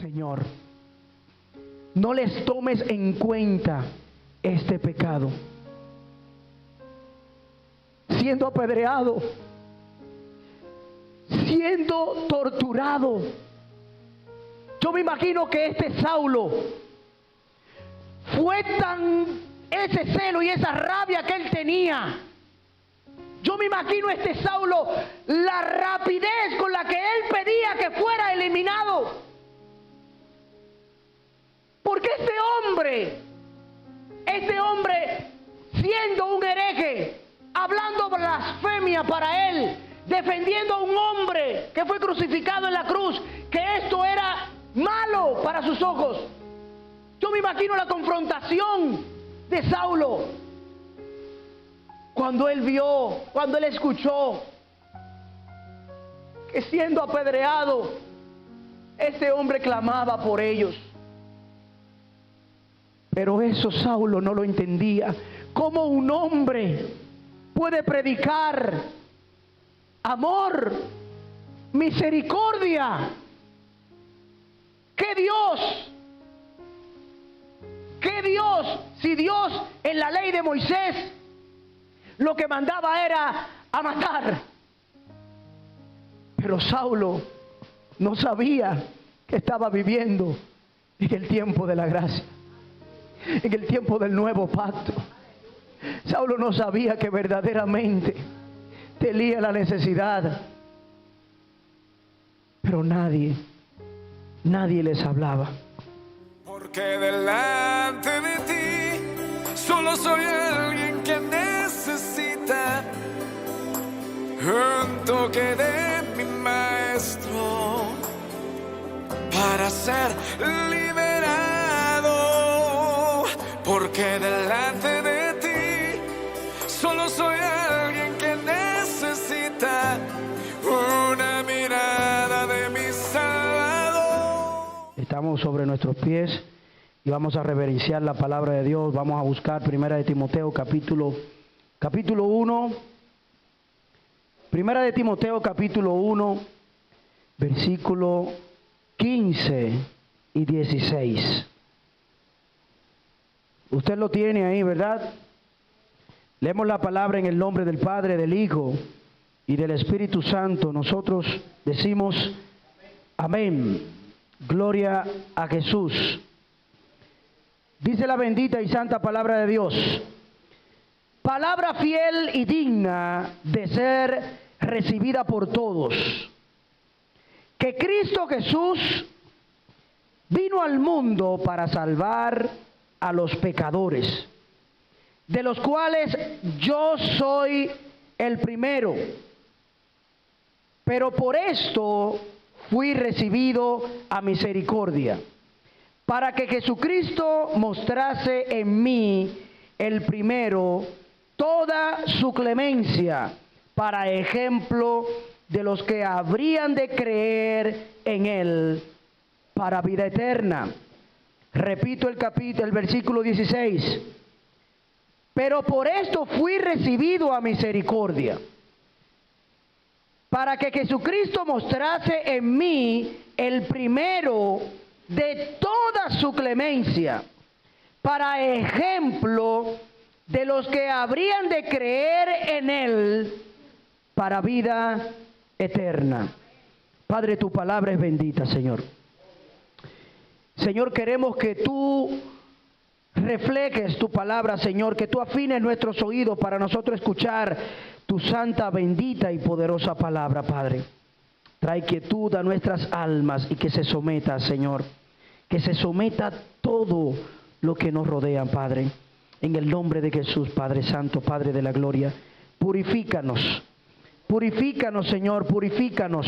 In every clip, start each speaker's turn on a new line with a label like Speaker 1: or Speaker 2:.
Speaker 1: Señor, no les tomes en cuenta este pecado. Siendo apedreado, siendo torturado. Yo me imagino que este Saulo fue tan ese celo y esa rabia que él tenía. Yo me imagino este Saulo, la rapidez con la que él pedía que fuera eliminado. Porque este hombre siendo un hereje, hablando blasfemia para él, defendiendo a un hombre que fue crucificado en la cruz, que esto era malo para sus ojos. Yo me imagino la confrontación de Saulo cuando él vio, cuando él escuchó que siendo apedreado, este hombre clamaba por ellos. Pero eso Saulo no lo entendía. ¿Cómo un hombre puede predicar amor, misericordia? ¿Qué Dios? Si Dios en la ley de Moisés lo que mandaba era a matar. Pero Saulo no sabía que estaba viviendo en el tiempo de la gracia, en el tiempo del nuevo pacto. Saulo no sabía que verdaderamente tenía la necesidad. Pero nadie les hablaba.
Speaker 2: Porque delante de ti solo soy alguien que necesita un toque de mi maestro para ser liberado. Porque delante de ti solo soy alguien que necesita una mirada de mi Salvador.
Speaker 1: Estamos sobre nuestros pies y vamos a reverenciar la palabra de Dios. Vamos a buscar Primera de Timoteo capítulo 1. Primera de Timoteo capítulo 1, versículo 15 y 16. Usted lo tiene ahí, ¿verdad? Leemos la palabra en el nombre del Padre, del Hijo y del Espíritu Santo. Nosotros decimos amén. Gloria a Jesús. Dice la bendita y santa palabra de Dios: palabra fiel y digna de ser recibida por todos, que Cristo Jesús vino al mundo para salvar a los pecadores, de los cuales yo soy el primero. Pero por esto fui recibido a misericordia, para que Jesucristo mostrase en mí el primero toda su clemencia, para ejemplo de los que habrían de creer en él para vida eterna. Repito el versículo 16. Pero por esto fui recibido a misericordia, para que Jesucristo mostrase en mí el primero de toda su clemencia, para ejemplo de los que habrían de creer en él para vida eterna. Padre, tu palabra es bendita, Señor. Señor, queremos que tú reflejes tu palabra, Señor, que tú afines nuestros oídos para nosotros escuchar tu santa, bendita y poderosa palabra, Padre. Trae quietud a nuestras almas y que se someta, Señor, que se someta todo lo que nos rodea, Padre. En el nombre de Jesús, Padre Santo, Padre de la gloria, purifícanos, Señor, purifícanos.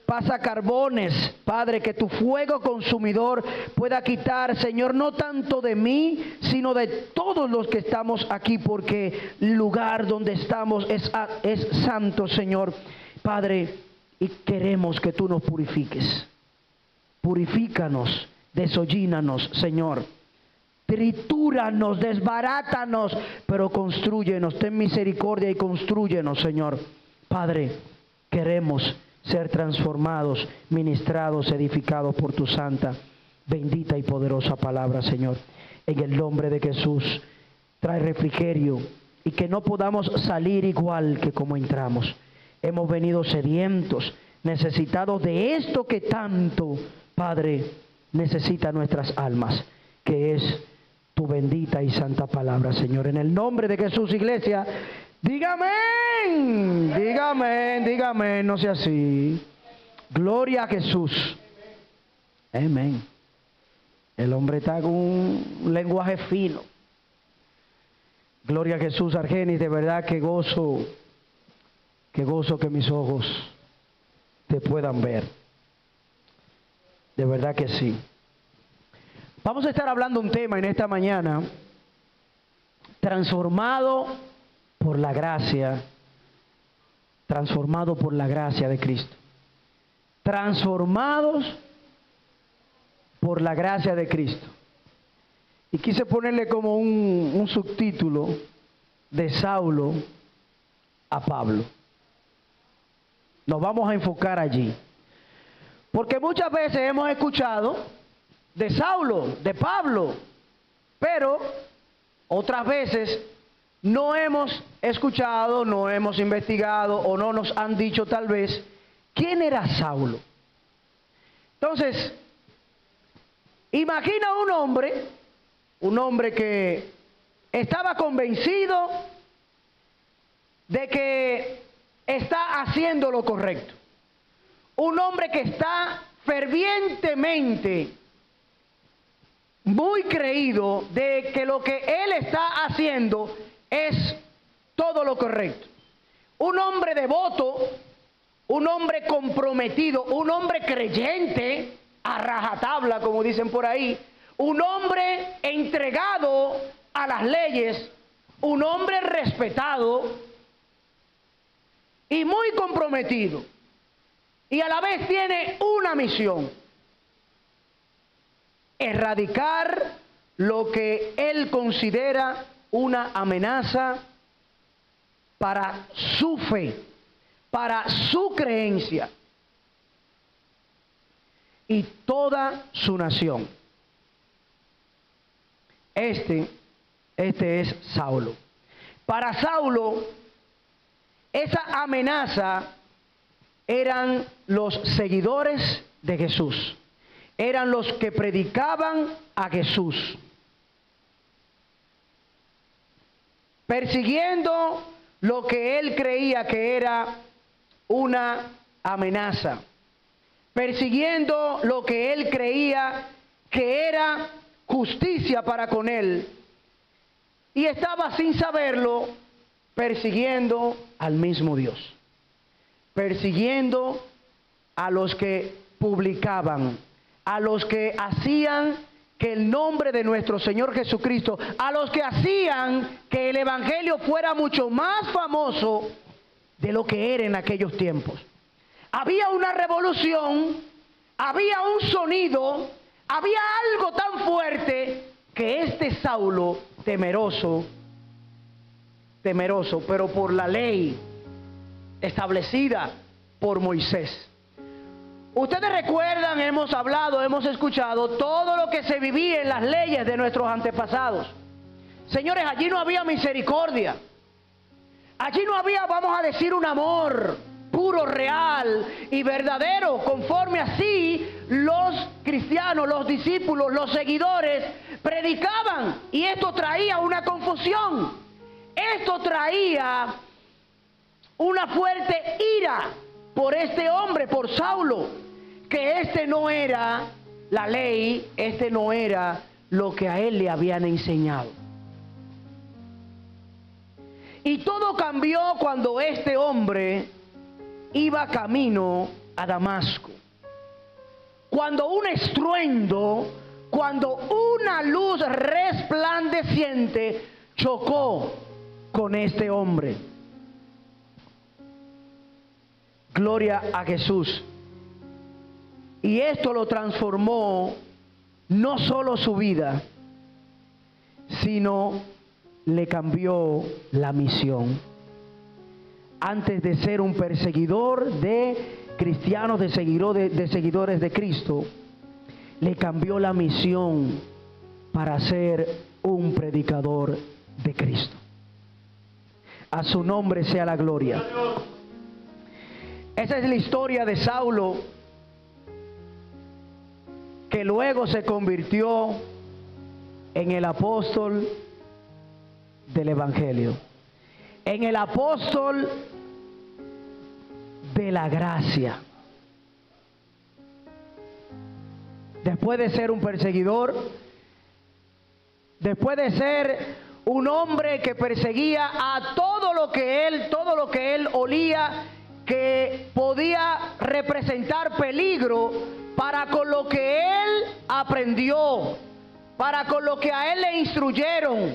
Speaker 1: Pasa carbones, Padre, que tu fuego consumidor pueda quitar, Señor, no tanto de mí, sino de todos los que estamos aquí, porque el lugar donde estamos es santo, Señor. Padre, y queremos que tú nos purifiques. Purifícanos, deshollínanos, Señor. Tritúranos, desbarátanos, pero constrúyenos. Ten misericordia y constrúyenos, Señor. Padre, queremos ser transformados, ministrados, edificados por tu santa, bendita y poderosa palabra, Señor. En el nombre de Jesús, trae refrigerio y que no podamos salir igual que como entramos. Hemos venido sedientos, necesitados de esto que tanto, Padre, necesita nuestras almas, que es tu bendita y santa palabra, Señor. En el nombre de Jesús, iglesia, dígame, dígame, no sea así. Gloria a Jesús. Amén. El hombre está con un lenguaje fino. Gloria a Jesús, Argenis, de verdad que gozo que mis ojos te puedan ver. De verdad que sí. Vamos a estar hablando un tema en esta mañana, transformado por la gracia de Cristo. Transformados por la gracia de Cristo. Y quise ponerle como un subtítulo de Saulo a Pablo. Nos vamos a enfocar allí. Porque muchas veces hemos escuchado de Saulo, de Pablo, pero otras veces no hemos escuchado, no hemos investigado o no nos han dicho tal vez quién era Saulo. Entonces, imagina un hombre que estaba convencido de que está haciendo lo correcto. Un hombre que está fervientemente muy creído de que lo que él está haciendo es todo lo correcto. Un hombre devoto, un hombre comprometido, un hombre creyente a rajatabla, como dicen por ahí, un hombre entregado a las leyes, un hombre respetado y muy comprometido. Y a la vez tiene una misión: erradicar lo que él considera una amenaza para su fe, para su creencia y toda su nación. Este es Saulo. Para Saulo, esa amenaza eran los seguidores de Jesús. Eran los que predicaban a Jesús, persiguiendo lo que él creía que era una amenaza, persiguiendo lo que él creía que era justicia para con él, y estaba sin saberlo persiguiendo al mismo Dios, persiguiendo a los que publicaban, a los que hacían que el nombre de nuestro Señor Jesucristo, a los que hacían que el Evangelio fuera mucho más famoso de lo que era en aquellos tiempos. Había una revolución, había un sonido, había algo tan fuerte que este Saulo, temeroso, pero por la ley establecida por Moisés. Ustedes recuerdan, hemos hablado, hemos escuchado todo lo que se vivía en las leyes de nuestros antepasados. Señores, allí no había misericordia. Allí no había, vamos a decir, un amor puro, real y verdadero, conforme así los cristianos, los discípulos, los seguidores predicaban. Y esto traía una confusión. Esto traía una fuerte ira por este hombre, por Saulo, que este no era la ley, este no era lo que a él le habían enseñado. Y todo cambió cuando este hombre iba camino a Damasco. Cuando un estruendo, cuando una luz resplandeciente chocó con este hombre. Gloria a Jesús. Y esto lo transformó no solo su vida, sino le cambió la misión. Antes de ser un perseguidor de cristianos, de seguidores de Cristo, le cambió la misión para ser un predicador de Cristo. A su nombre sea la gloria. Esa es la historia de Saulo, que luego se convirtió en el apóstol del Evangelio, en el apóstol de la gracia. Después de ser un perseguidor, después de ser un hombre que perseguía a todo lo que él olía que podía representar peligro para con lo que él aprendió, para con lo que a él le instruyeron.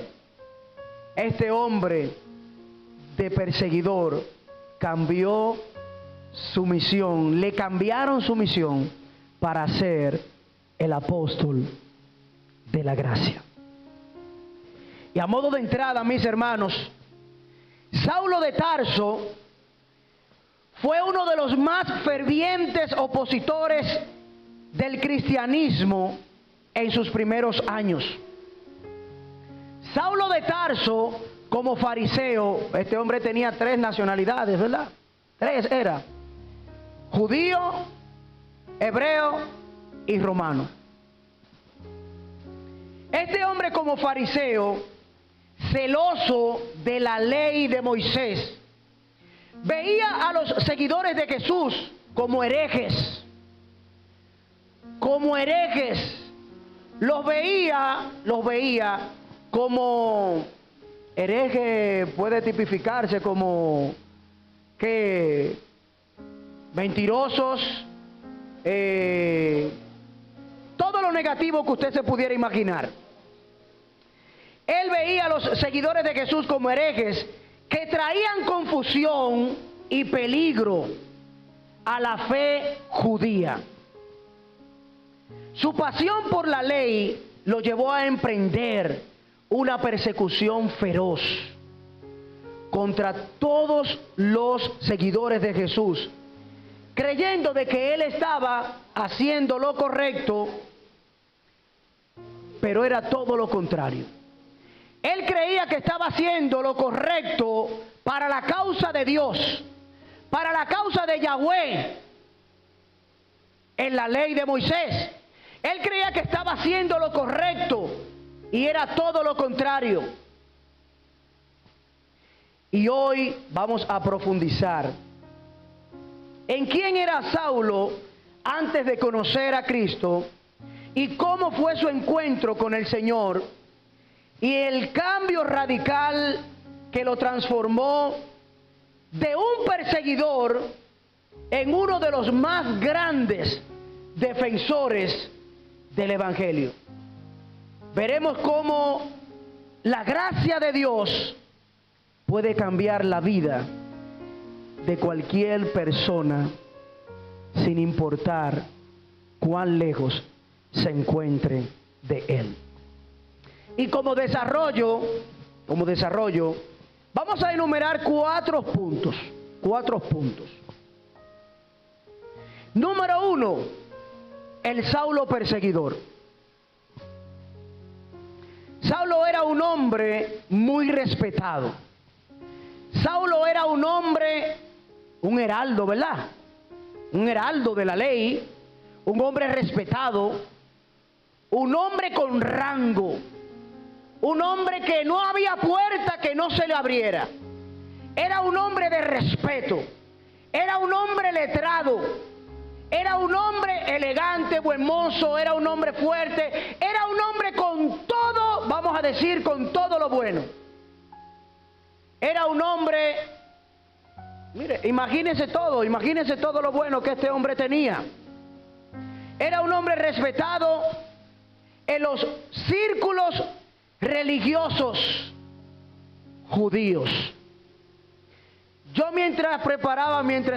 Speaker 1: Este hombre de perseguidor cambió su misión, le cambiaron su misión para ser el apóstol de la gracia. Y a modo de entrada, mis hermanos, Saulo de Tarso fue uno de los más fervientes opositores del cristianismo en sus primeros años. Saulo de Tarso, como fariseo, este hombre tenía 3 nacionalidades, ¿verdad? 3 era: judío, hebreo y romano. Este hombre, como fariseo, celoso de la ley de Moisés, veía a los seguidores de Jesús como herejes. Como herejes. Los veía como hereje, puede tipificarse como que mentirosos, todo lo negativo que usted se pudiera imaginar. Él veía a los seguidores de Jesús como herejes que traían confusión y peligro a la fe judía. Su pasión por la ley lo llevó a emprender una persecución feroz contra todos los seguidores de Jesús, creyendo de que él estaba haciendo lo correcto, pero era todo lo contrario. Él creía que estaba haciendo lo correcto para la causa de Dios, para la causa de Yahweh, en la ley de Moisés. Él creía que estaba haciendo lo correcto y era todo lo contrario. Y hoy vamos a profundizar en quién era Saulo antes de conocer a Cristo y cómo fue su encuentro con el Señor y el cambio radical que lo transformó de un perseguidor en uno de los más grandes defensores del Evangelio. Veremos cómo la gracia de Dios puede cambiar la vida de cualquier persona sin importar cuán lejos se encuentre de Él. Y como desarrollo, vamos a enumerar 4 puntos. Número 1, el Saulo perseguidor. Saulo era un hombre muy respetado. Saulo era un hombre, un heraldo, ¿verdad? Un heraldo de la ley, un hombre respetado, un hombre con rango, un hombre que no había puerta que no se le abriera. Era un hombre de respeto, era un hombre letrado, era un hombre elegante, buen mozo, era un hombre fuerte, era un hombre con todo, vamos a decir, con todo lo bueno. Era un hombre, mire, imagínense todo lo bueno que este hombre tenía. Era un hombre respetado en los círculos religiosos judíos. Yo mientras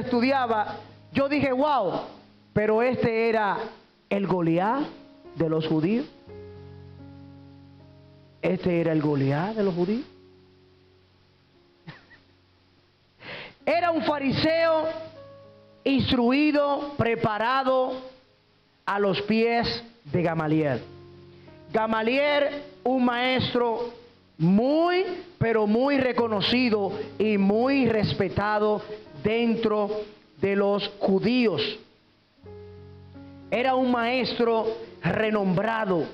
Speaker 1: estudiaba, yo dije, wow, pero este era el Goliat de los judíos. Este era el Goliat de los judíos. Era un fariseo instruido, preparado a los pies de Gamaliel. Gamaliel, un maestro muy, pero muy reconocido y muy respetado dentro de los judíos. Era un maestro renombrado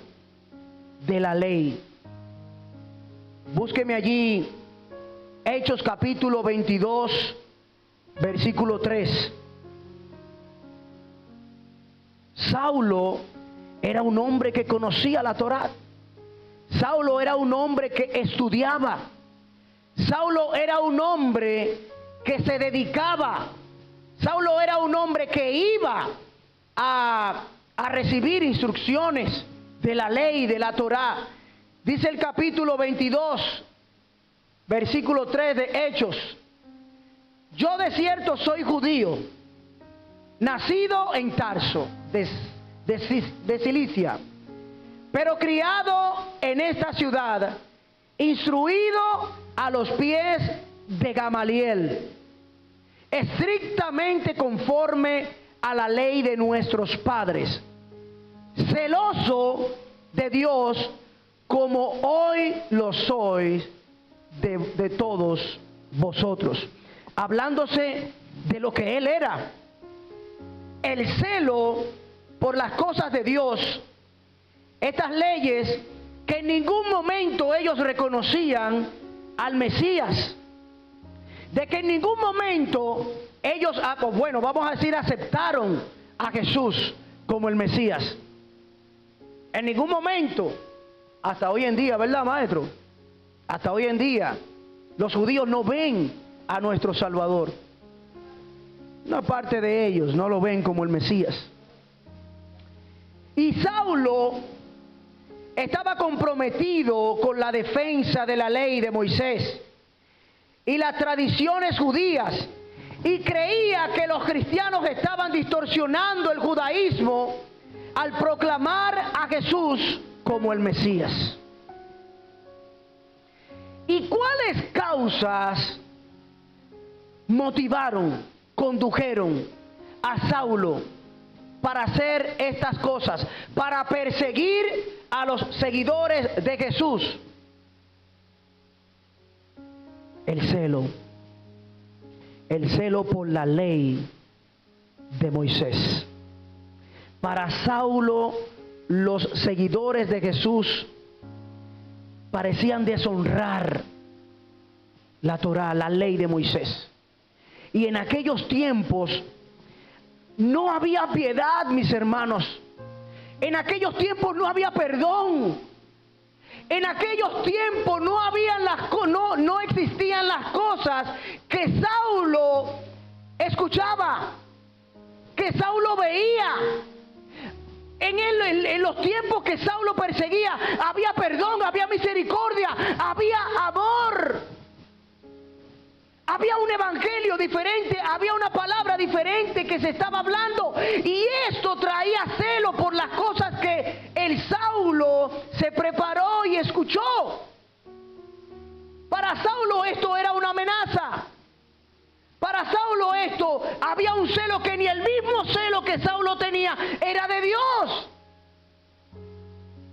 Speaker 1: de la ley. Búsqueme allí Hechos capítulo 22, versículo 3. Saulo era un hombre que conocía la Torá. Saulo era un hombre que estudiaba. Saulo era un hombre que se dedicaba. Saulo era un hombre que iba a recibir instrucciones de la ley, de la Torá. Dice el capítulo 22, versículo 3 de Hechos: yo de cierto soy judío, nacido en Tarso, de Cilicia, pero criado en esta ciudad, instruido a los pies de Gamaliel, estrictamente conforme a la ley de nuestros padres, celoso de Dios como hoy lo sois de todos vosotros. Hablándose de lo que él era. El celo por las cosas de Dios, estas leyes que en ningún momento ellos reconocían al Mesías, de que en ningún momento ellos, bueno, vamos a decir, aceptaron a Jesús como el Mesías. En ningún momento, hasta hoy en día, ¿verdad, maestro? Hasta hoy en día, los judíos no ven a nuestro Salvador. Una parte de ellos no lo ven como el Mesías. Y Saulo estaba comprometido con la defensa de la ley de Moisés y las tradiciones judías, y creía que los cristianos estaban distorsionando el judaísmo al proclamar a Jesús como el Mesías. ¿Y cuáles causas motivaron, condujeron a Saulo para hacer estas cosas, para perseguir a los seguidores de Jesús? El celo por la ley de Moisés. Para Saulo, los seguidores de Jesús parecían deshonrar la Torá, la ley de Moisés. Y en aquellos tiempos no había piedad, mis hermanos. En aquellos tiempos no había perdón. En aquellos tiempos no existían las cosas que Saulo escuchaba, que Saulo veía. En los tiempos que Saulo perseguía, había perdón, había misericordia, había amor. Había un evangelio diferente, había una palabra diferente que se estaba hablando, y esto traía celo por las cosas que el Saulo se preparó y escuchó. Para Saulo esto era una amenaza. Para Saulo esto había un celo que ni el mismo celo que Saulo tenía era de Dios.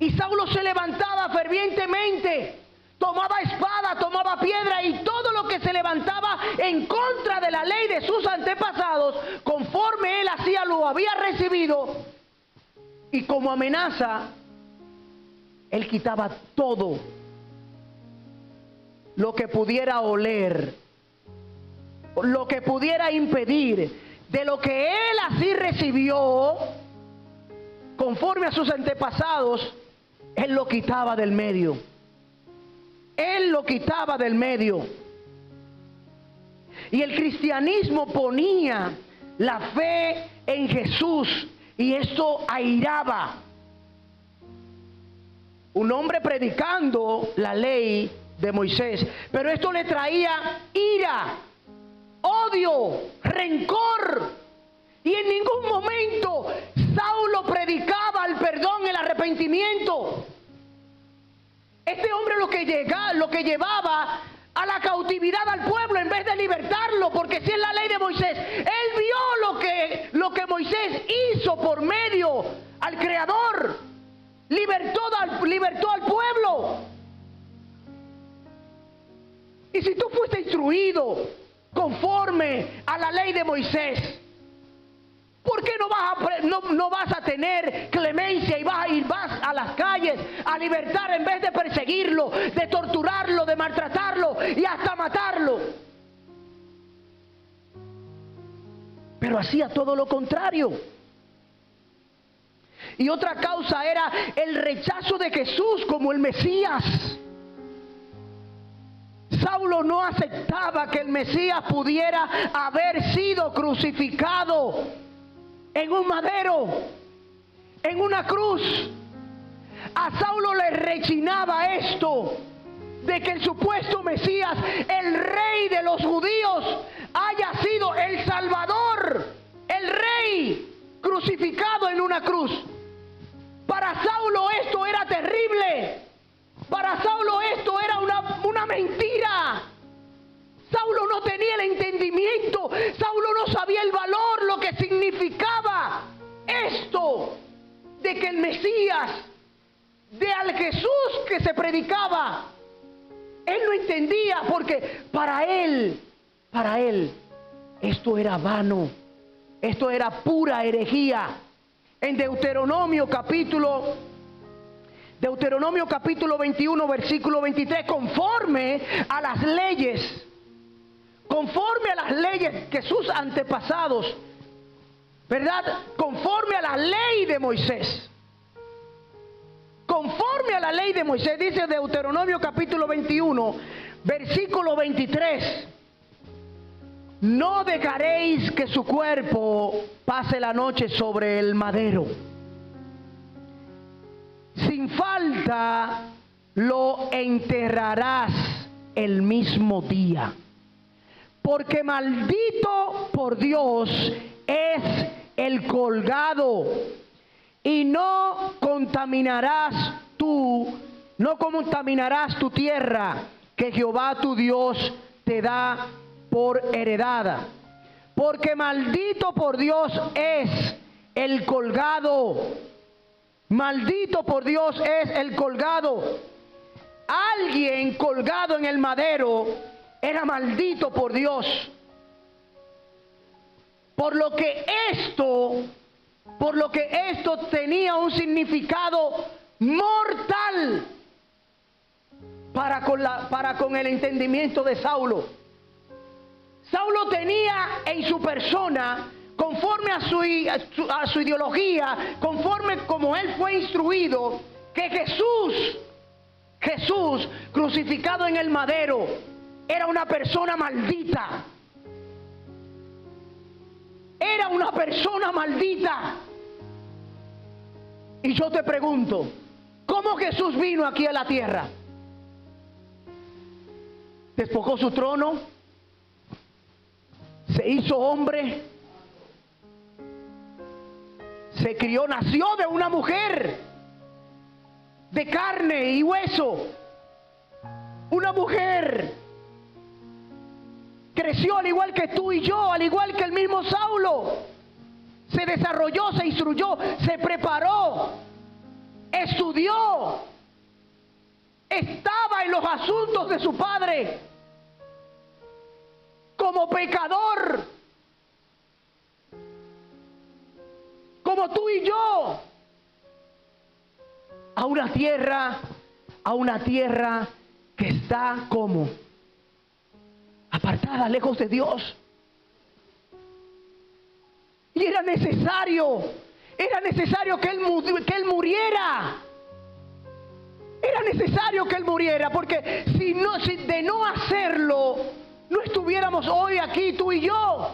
Speaker 1: Y Saulo se levantaba fervientemente, tomaba espada, tomaba piedra y todo lo que se levantaba en contra de la ley de sus antepasados, conforme él hacía, lo había recibido, y como amenaza, él quitaba todo lo que pudiera oler, lo que pudiera impedir de lo que él así recibió, conforme a sus antepasados, él lo quitaba del medio. Él lo quitaba del medio. Y el cristianismo ponía la fe en Jesús, y esto airaba. Un hombre predicando la ley de Moisés, pero esto le traía ira, odio, rencor. Y en ningún momento Saulo predicaba el perdón, el arrepentimiento. Este hombre lo que llevaba a la cautividad al pueblo en vez de libertarlo, porque si es la ley de Moisés, él vio lo que Moisés hizo por medio al Creador, libertó al pueblo. Y si tú fuiste instruido conforme a la ley de Moisés, ¿por qué no vas a tener clemencia y vas a las calles a libertar en vez de perseguirlo, de torturarlo, de maltratarlo y hasta matarlo? Pero hacía todo lo contrario. Y otra causa era el rechazo de Jesús como el Mesías. Saulo no aceptaba que el Mesías pudiera haber sido crucificado en un madero, en una cruz. A Saulo le rechinaba esto, de que el supuesto Mesías, el rey de los judíos, haya sido el Salvador, el rey crucificado en una cruz. Para Saulo esto era terrible. Para Saulo esto era una mentira. Saulo no tenía el entendimiento. Saulo no sabía el valor, lo que significaba esto de que el Mesías, de al Jesús que se predicaba, él no entendía, porque para él, esto era vano, esto era pura herejía. En Deuteronomio capítulo 21, versículo 23, conforme a las leyes que sus antepasados, ¿verdad? Conforme a la ley de Moisés. Conforme a la ley de Moisés, dice Deuteronomio capítulo 21, versículo 23. No dejaréis que su cuerpo pase la noche sobre el madero. Sin falta lo enterrarás el mismo día. Porque maldito por Dios es el colgado, y no contaminarás tu tierra que Jehová tu Dios te da por heredad. Porque maldito por Dios es el colgado. Maldito por Dios es el colgado. Alguien colgado en el madero era maldito por Dios. Por lo que esto tenía un significado mortal para con el entendimiento de Saulo. Saulo tenía en su persona, conforme a su ideología, conforme como él fue instruido, que Jesús crucificado en el madero era una persona maldita. Era una persona maldita. Y yo te pregunto, ¿cómo Jesús vino aquí a la tierra? Despojó su trono, se hizo hombre, se crió, nació de una mujer de carne y hueso, una mujer. Creció al igual que tú y yo, al igual que el mismo Saulo. Se desarrolló, se instruyó, se preparó, estudió, estaba en los asuntos de su padre como pecador, como tú y yo, a una tierra que está como apartada, lejos de Dios. Y era necesario que él muriera. Era necesario que él muriera, porque si de no hacerlo, no estuviéramos hoy aquí tú y yo.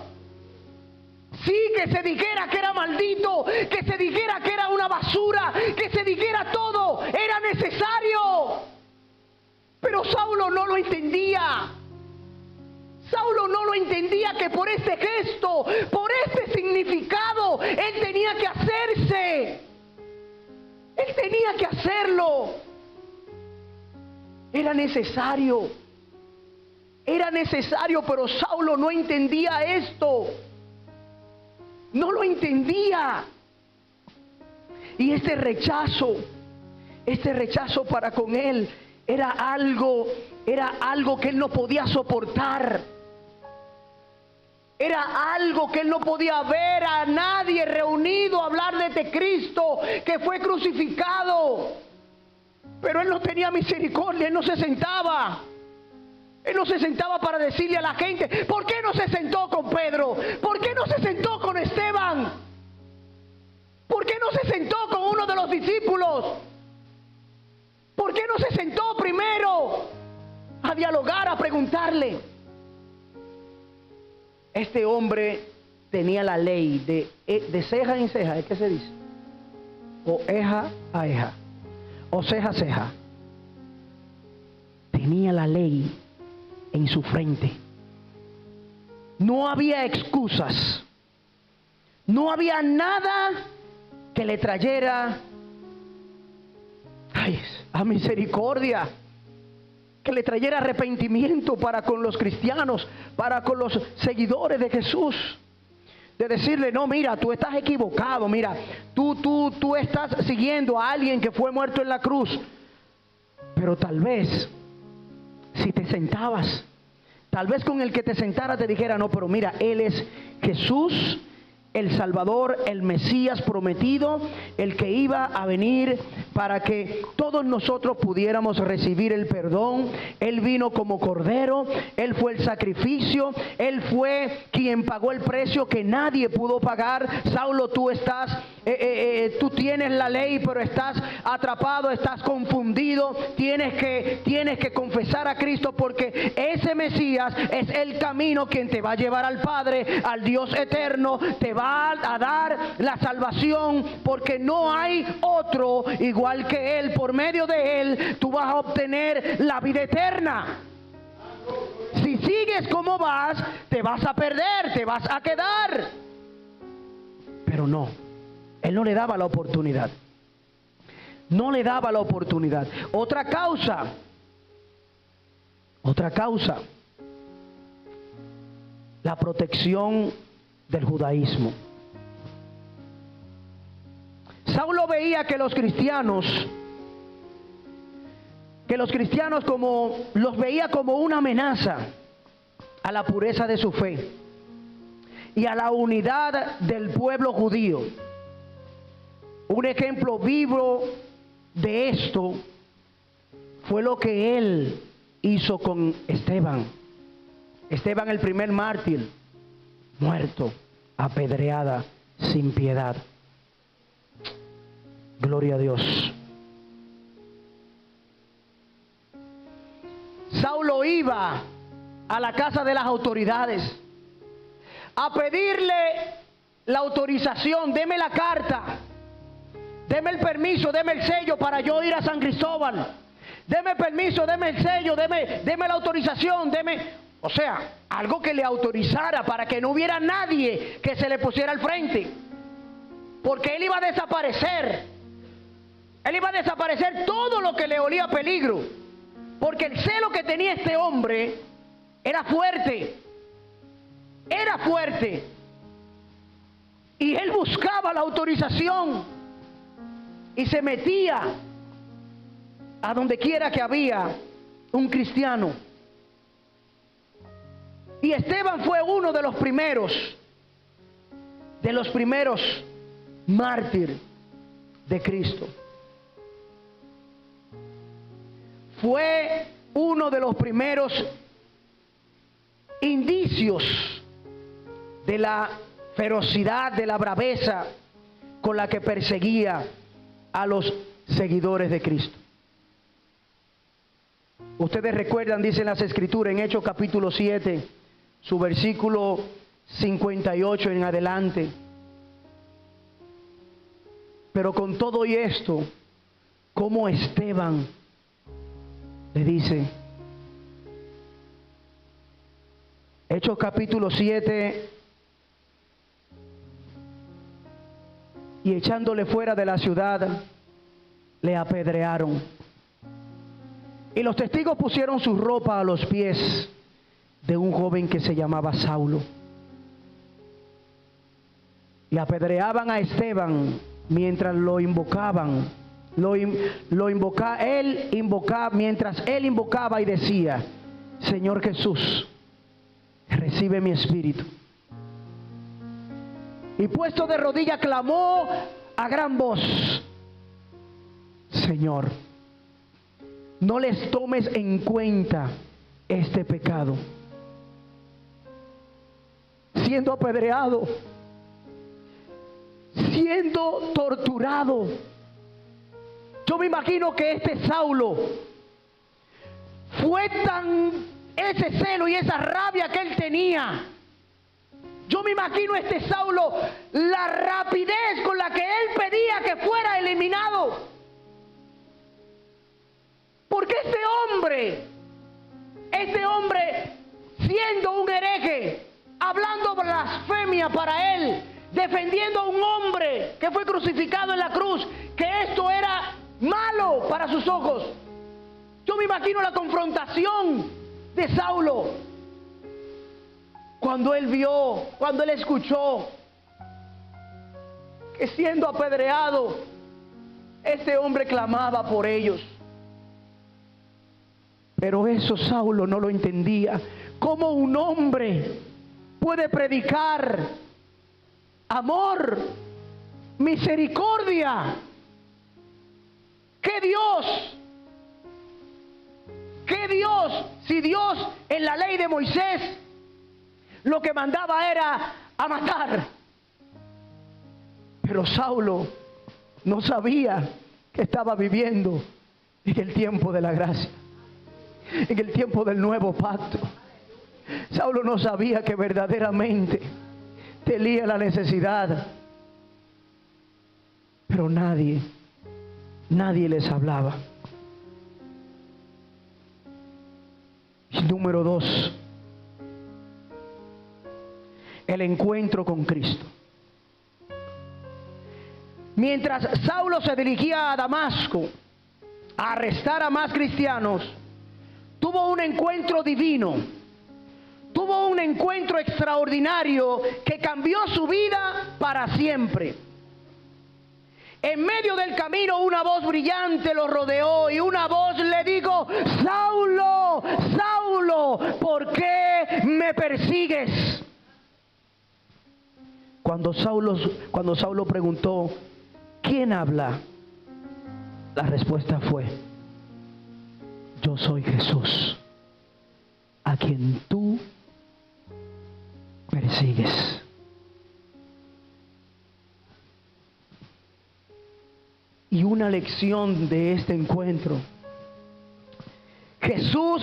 Speaker 1: Sí, que se dijera que era maldito, que se dijera que era una basura, que se dijera todo, era necesario. Pero Saulo no lo entendía. Saulo no lo entendía, que por ese gesto, por ese significado, él tenía que hacerse. Él tenía que hacerlo. Era necesario. Era necesario, pero Saulo no entendía esto. No lo entendía. Y este rechazo para con él era algo que él no podía soportar. Era algo que él no podía ver a nadie reunido a hablar de este Cristo que fue crucificado. Pero él no tenía misericordia, él no se sentaba. Él no se sentaba para decirle a la gente, ¿por qué no se sentó con Pedro? ¿Por qué no se sentó con Esteban? ¿Por qué no se sentó con uno de los discípulos? ¿Por qué no se sentó primero a dialogar, a preguntarle? Este hombre tenía la ley de ceja en ceja, ¿es qué se dice? O eja a eja, o ceja a ceja. Tenía la ley en su frente. No había excusas. No había nada que le trayera a misericordia, que le trayera arrepentimiento para con los cristianos, para con los seguidores de Jesús. De decirle, no, mira, tú estás equivocado, mira, tú estás siguiendo a alguien que fue muerto en la cruz. Pero tal vez, si te sentabas, tal vez con el que te sentara te dijera, no, pero mira, Él es Jesús, el Salvador, el Mesías prometido, el que iba a venir para que todos nosotros pudiéramos recibir el perdón. Él vino como cordero, Él fue el sacrificio, Él fue quien pagó el precio que nadie pudo pagar. Saulo, tú tienes la ley, pero estás atrapado, estás confundido. Tienes que confesar a Cristo, porque ese Mesías es el camino quien te va a llevar al Padre, al Dios eterno, te va a dar la salvación, porque no hay otro igual que Él. Por medio de Él tú vas a obtener la vida eterna. Si sigues como vas, te vas a perder, te vas a quedar. Pero no, Él no le daba la oportunidad. No le daba la oportunidad. Otra causa. La protección del judaísmo. Saulo veía que los cristianos los veía como una amenaza a la pureza de su fe y a la unidad del pueblo judío. Un ejemplo vivo de esto fue lo que él hizo con Esteban. Esteban, el primer mártir, muerto, apedreada, sin piedad. Gloria a Dios. Saulo iba a la casa de las autoridades a pedirle la autorización. Deme la carta, deme el permiso, deme el sello para yo ir a San Cristóbal. Deme permiso, deme el sello, deme la autorización, o sea, algo que le autorizara para que no hubiera nadie que se le pusiera al frente. Porque él iba a desaparecer. Él iba a desaparecer todo lo que le olía a peligro. Porque el celo que tenía este hombre era fuerte. Era fuerte. Y él buscaba la autorización. Y se metía a donde quiera que había un cristiano. Y Esteban fue uno de los primeros mártires de Cristo. Fue uno de los primeros indicios de la ferocidad, de la braveza con la que perseguía a los seguidores de Cristo. Ustedes recuerdan, dicen las Escrituras en Hechos capítulo 7, su versículo 58 en adelante. Pero con todo y esto, como Esteban le dice, Hechos capítulo 7, y echándole fuera de la ciudad, le apedrearon. Y los testigos pusieron su ropa a los pies de un joven que se llamaba Saulo. Y apedreaban a Esteban mientras lo invocaban. Mientras él invocaba y decía: Señor Jesús, recibe mi espíritu. Y puesto de rodillas clamó a gran voz: Señor, no les tomes en cuenta este pecado. Siendo apedreado, siendo torturado, yo me imagino que este Saulo fue tan ese celo y esa rabia que él tenía. Yo me imagino este Saulo, la rapidez con la que él pedía que fuera eliminado. Porque este hombre, siendo un hereje, hablando blasfemia para él, defendiendo a un hombre que fue crucificado en la cruz, que esto era malo para sus ojos. Yo me imagino la confrontación de Saulo cuando él escuchó que siendo apedreado, este hombre clamaba por ellos. Pero eso Saulo no lo entendía. ¿Cómo un hombre puede predicar amor, misericordia? ¿Qué Dios? Si Dios en la ley de Moisés lo que mandaba era a matar. Pero Saulo no sabía que estaba viviendo en el tiempo de la gracia, en el tiempo del nuevo pacto. Saulo no sabía que verdaderamente tenía la necesidad. Pero nadie les hablaba. Y número 2, el encuentro con Cristo. Mientras Saulo se dirigía a Damasco a arrestar a más cristianos, tuvo un encuentro divino, tuvo un encuentro extraordinario que cambió su vida para siempre. En medio del camino una voz brillante lo rodeó y una voz le dijo: Saulo, Saulo, ¿por qué me persigues? Cuando Saulo preguntó: ¿quién habla?, la respuesta fue: yo soy Jesús, a quien tú persigues. Y una lección de este encuentro: Jesús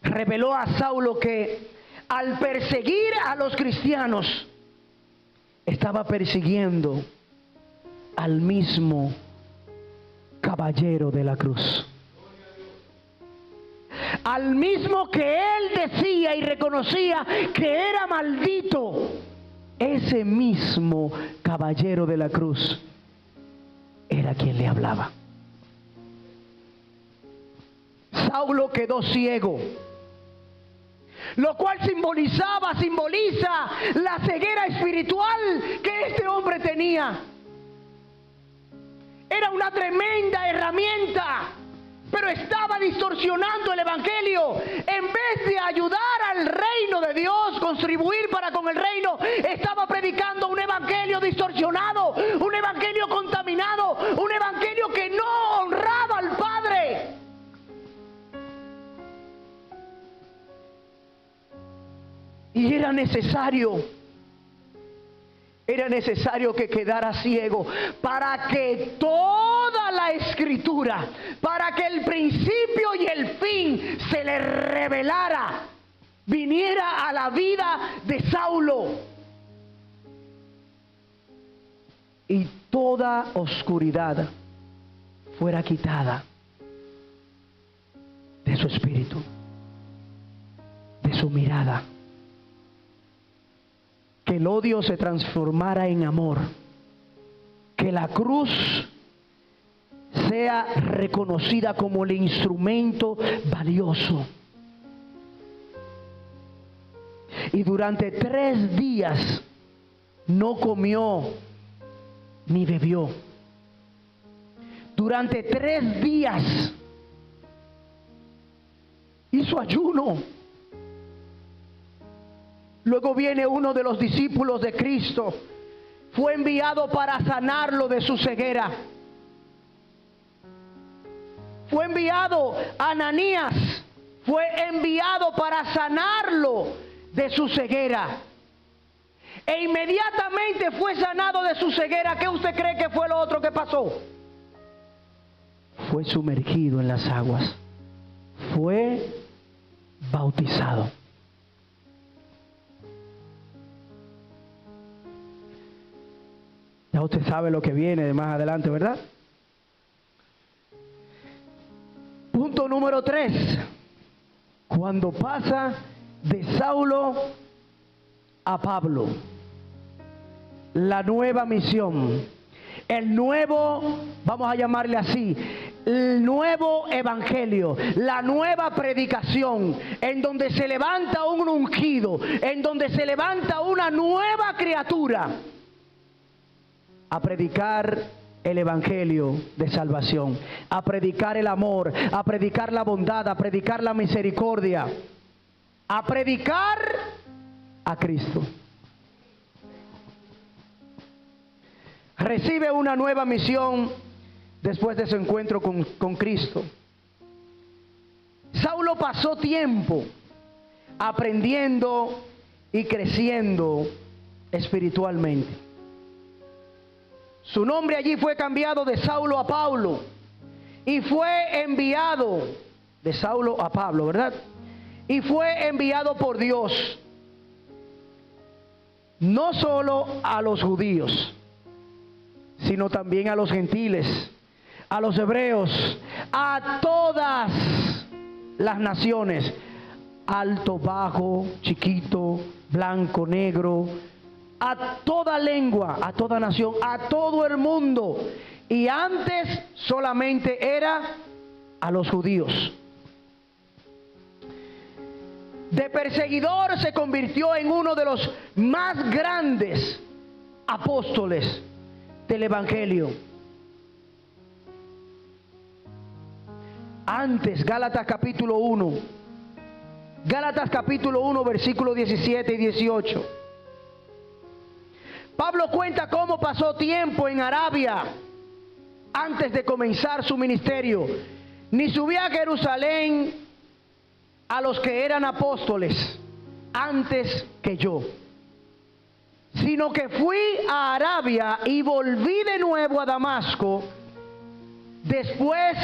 Speaker 1: reveló a Saulo que al perseguir a los cristianos estaba persiguiendo al mismo caballero de la cruz, al mismo que él decía y reconocía que era maldito. Ese mismo caballero de la cruz era quien le hablaba. Saulo quedó ciego, lo cual simboliza la ceguera espiritual que este hombre tenía. Era una tremenda herramienta, pero estaba distorsionando el evangelio. En vez de ayudar al reino de Dios, contribuir para con el reino, estaba predicando un evangelio distorsionado, un evangelio contaminado, un evangelio que no honraba al Padre. Y era necesario que quedara ciego para que toda la escritura, para que el principio y el fin se le revelara, viniera a la vida de Saulo y toda oscuridad fuera quitada de su espíritu, de su mirada. Que el odio se transformara en amor, que la cruz sea reconocida como el instrumento valioso Y durante 3 días no comió ni bebió. Durante 3 días hizo ayuno. Luego viene uno de los discípulos de Cristo. Fue enviado para sanarlo de su ceguera. Fue enviado Ananías. Fue enviado para sanarlo de su ceguera. E inmediatamente fue sanado de su ceguera. ¿Qué usted cree que fue lo otro que pasó? Fue sumergido en las aguas. Fue bautizado. Ya usted sabe lo que viene de más adelante, ¿verdad? Punto número 3. Cuando pasa de Saulo a Pablo, la nueva misión, el nuevo, vamos a llamarle así, el nuevo evangelio, la nueva predicación, en donde se levanta un ungido, en donde se levanta una nueva criatura a predicar el evangelio de salvación, a predicar el amor, a predicar la bondad, a predicar la misericordia, a predicar a Cristo. Recibe una nueva misión después de su encuentro con Cristo. Saulo pasó tiempo aprendiendo y creciendo espiritualmente. Su nombre allí fue cambiado de Saulo a Pablo y fue enviado de Saulo a Pablo, ¿verdad? Y fue enviado por Dios no solo a los judíos, sino también a los gentiles, a los hebreos, a todas las naciones, alto, bajo, chiquito, blanco, negro, a toda lengua, a toda nación, a todo el mundo. Y antes solamente era a los judíos. De perseguidor se convirtió en uno de los más grandes apóstoles del evangelio. Antes, Gálatas capítulo 1, Gálatas capítulo 1, versículos 17 y 18. Pablo cuenta cómo pasó tiempo en Arabia antes de comenzar su ministerio. Ni subía a Jerusalén a los que eran apóstoles antes que yo, sino que fui a Arabia y volví de nuevo a Damasco. Después,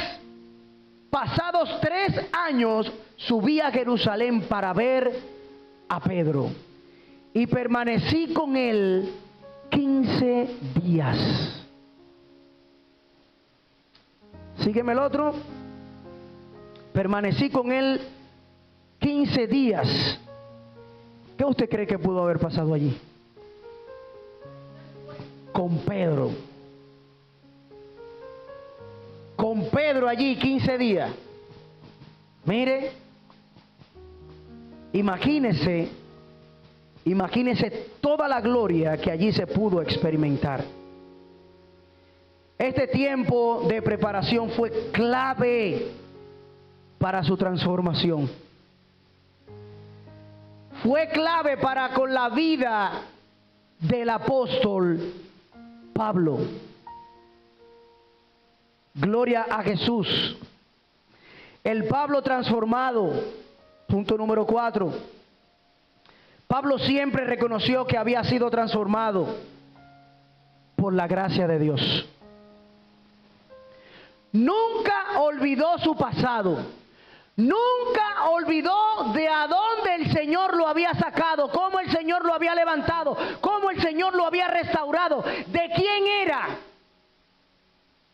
Speaker 1: pasados 3 años, subí a Jerusalén para ver a Pedro y permanecí con él 15 días. Sígueme el otro. Permanecí con él 15 días. ¿Qué usted cree que pudo haber pasado allí? Con Pedro. Con Pedro allí 15 días. Mire, imagínese toda la gloria que allí se pudo experimentar. Este tiempo de preparación fue clave para su transformación. Fue clave para con la vida del apóstol Pablo. Gloria a Jesús. El Pablo transformado. Punto número 4. Pablo siempre reconoció que había sido transformado por la gracia de Dios. Nunca olvidó su pasado. Nunca olvidó de a dónde el Señor lo había sacado, cómo el Señor lo había levantado, cómo el Señor lo había restaurado, de quién era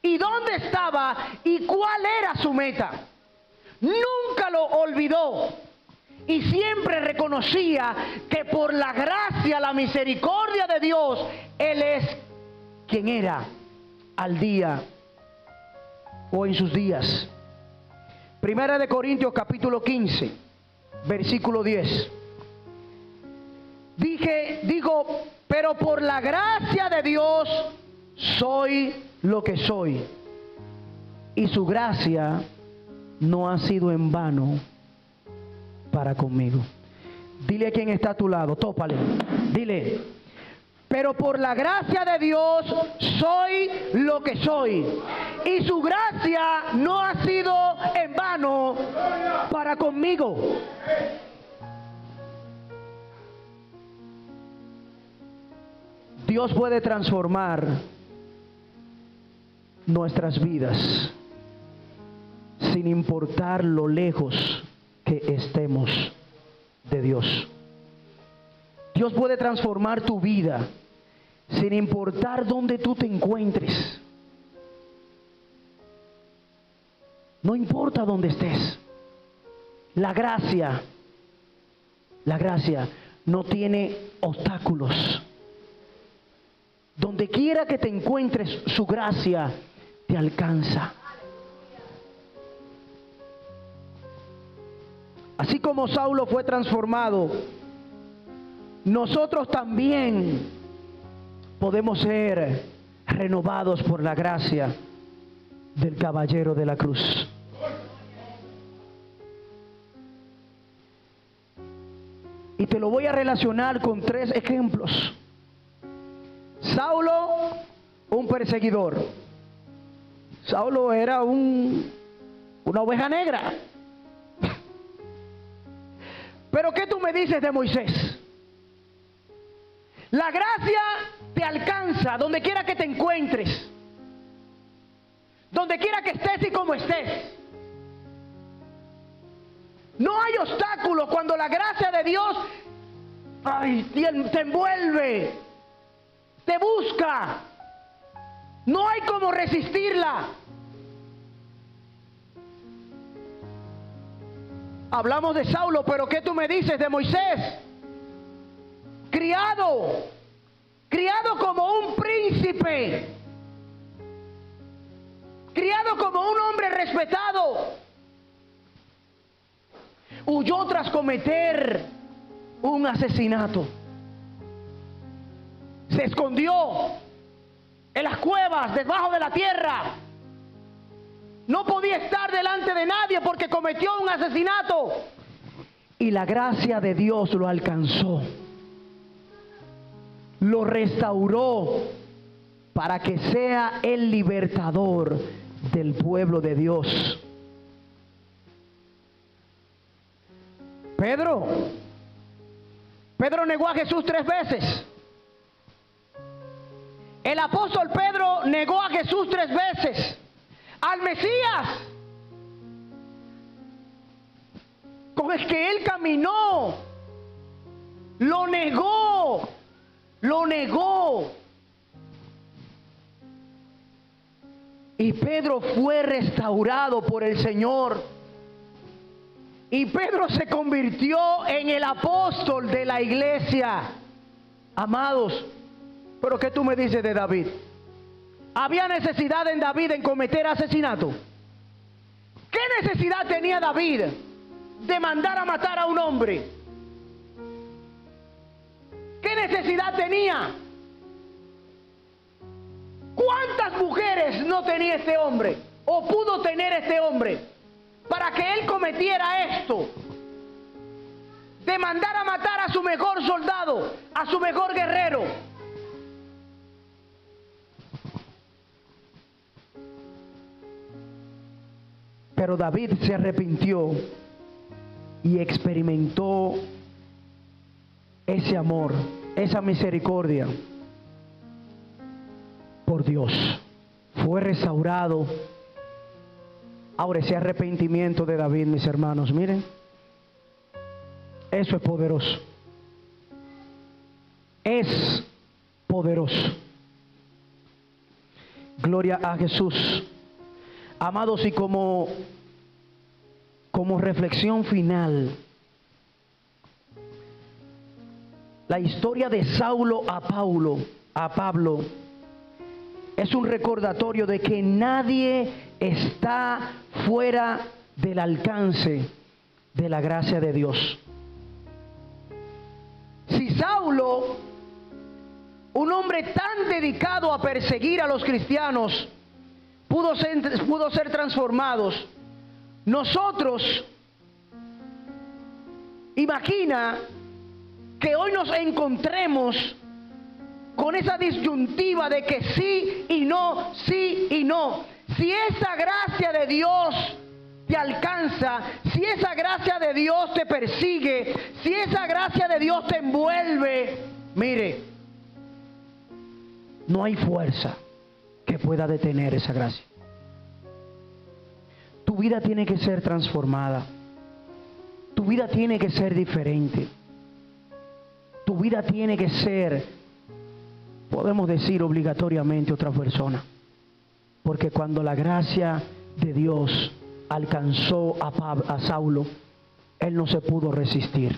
Speaker 1: y dónde estaba y cuál era su meta. Nunca lo olvidó y siempre reconocía que por la gracia, la misericordia de Dios, Él es quien era al día o en sus días. Primera de Corintios capítulo 15, versículo 10. pero por la gracia de Dios soy lo que soy. Y su gracia no ha sido en vano para conmigo. Dile a quien está a tu lado, tópale. Dile, pero por la gracia de Dios soy lo que soy. Y su gracia no ha sido en vano para conmigo. Dios puede transformar nuestras vidas sin importar lo lejos que estemos de Dios. Dios puede transformar tu vida sin importar dónde tú te encuentres. No importa dónde estés. La gracia no tiene obstáculos. Donde quiera que te encuentres, su gracia te alcanza. Así como Saulo fue transformado, nosotros también podemos ser renovados por la gracia del caballero de la cruz. Y te lo voy a relacionar con 3 ejemplos. Saulo, un perseguidor. Saulo era una oveja negra. Pero ¿qué tú me dices de Moisés? La gracia te alcanza donde quiera que te encuentres, donde quiera que estés y como estés. No hay obstáculos cuando la gracia de Dios te envuelve, te busca. No hay como resistirla. Hablamos de Saulo, pero ¿qué tú me dices de Moisés? Criado como un príncipe, criado como un hombre respetado, huyó tras cometer un asesinato. Se escondió en las cuevas, debajo de la tierra. No podía estar delante de nadie porque cometió un asesinato. Y la gracia de Dios lo alcanzó. Lo restauró para que sea el libertador del pueblo de Dios. Pedro negó a Jesús 3 veces. El apóstol Pedro negó a Jesús 3 veces. Al Mesías con el que él caminó, lo negó. Y Pedro fue restaurado por el Señor. Y Pedro se convirtió en el apóstol de la iglesia. Amados, ¿pero qué tú me dices de David? ¿Había necesidad en David en cometer asesinato? ¿Qué necesidad tenía David de mandar a matar a un hombre? ¿Qué necesidad tenía? ¿Cuántas mujeres no tenía este hombre? ¿O pudo tener este hombre? Para que él cometiera esto. De mandar a matar a su mejor soldado, a su mejor guerrero. Pero David se arrepintió y experimentó ese amor, esa misericordia por Dios. Fue restaurado. Ahora ese arrepentimiento de David, mis hermanos, miren, eso es poderoso. Es poderoso. Gloria a Jesús. Amados, y como reflexión final, la historia de Saulo a Pablo es un recordatorio de que nadie está fuera del alcance de la gracia de Dios. Si Saulo un hombre tan dedicado a perseguir a los cristianos, pudo ser transformados. Nosotros, imagina que hoy nos encontremos con esa disyuntiva de que sí y no, sí y no. Si esa gracia de Dios te alcanza, si esa gracia de Dios te persigue, si esa gracia de Dios te envuelve, mire, no hay fuerza que pueda detener esa gracia. Tu vida tiene que ser transformada. Tu vida tiene que ser diferente. Tu vida tiene que ser, podemos decir obligatoriamente, otra persona. Porque cuando la gracia de Dios alcanzó a Saulo, él no se pudo resistir.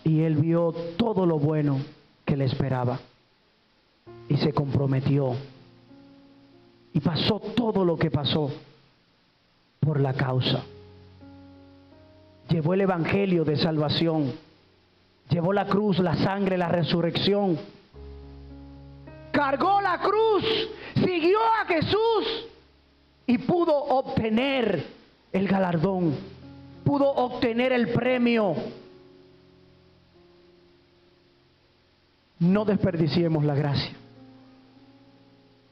Speaker 1: Y él vio todo lo bueno que le esperaba. Y se comprometió. Y pasó todo lo que pasó por la causa. Llevó el evangelio de salvación. Llevó la cruz, la sangre, la resurrección. Cargó la cruz, siguió a Jesús y pudo obtener el galardón, pudo obtener el premio. No desperdiciemos la gracia.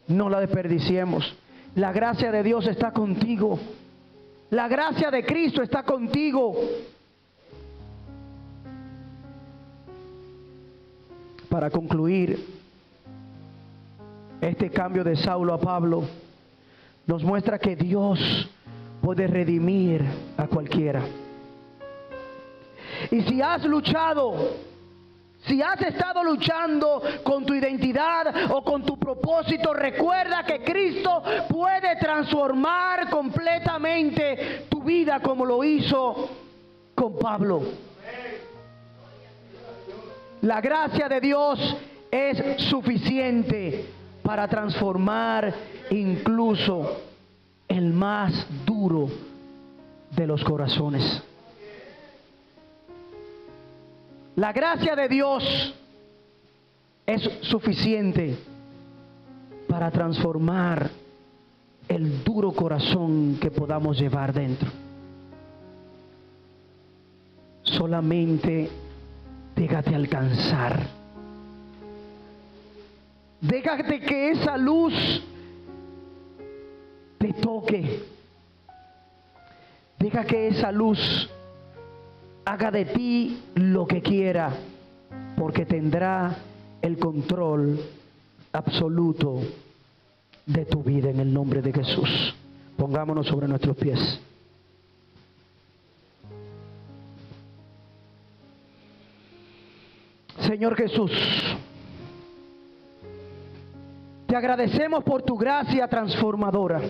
Speaker 1: No la desperdiciemos. La gracia de Dios está contigo. La gracia de Cristo está contigo. Para concluir, este cambio de Saulo a Pablo nos muestra que Dios puede redimir a cualquiera. Y si has luchado, si has estado luchando con tu identidad o con tu propósito, recuerda que Cristo puede transformar completamente tu vida como lo hizo con Pablo. La gracia de Dios es suficiente para transformar incluso el más duro de los corazones. La gracia de Dios es suficiente para transformar el duro corazón que podamos llevar dentro. Solamente déjate alcanzar. Déjate que esa luz te toque. Deja que esa luz haga de ti lo que quiera, porque tendrá el control absoluto de tu vida en el nombre de Jesús. Pongámonos sobre nuestros pies. Señor Jesús, te agradecemos por tu gracia transformadora.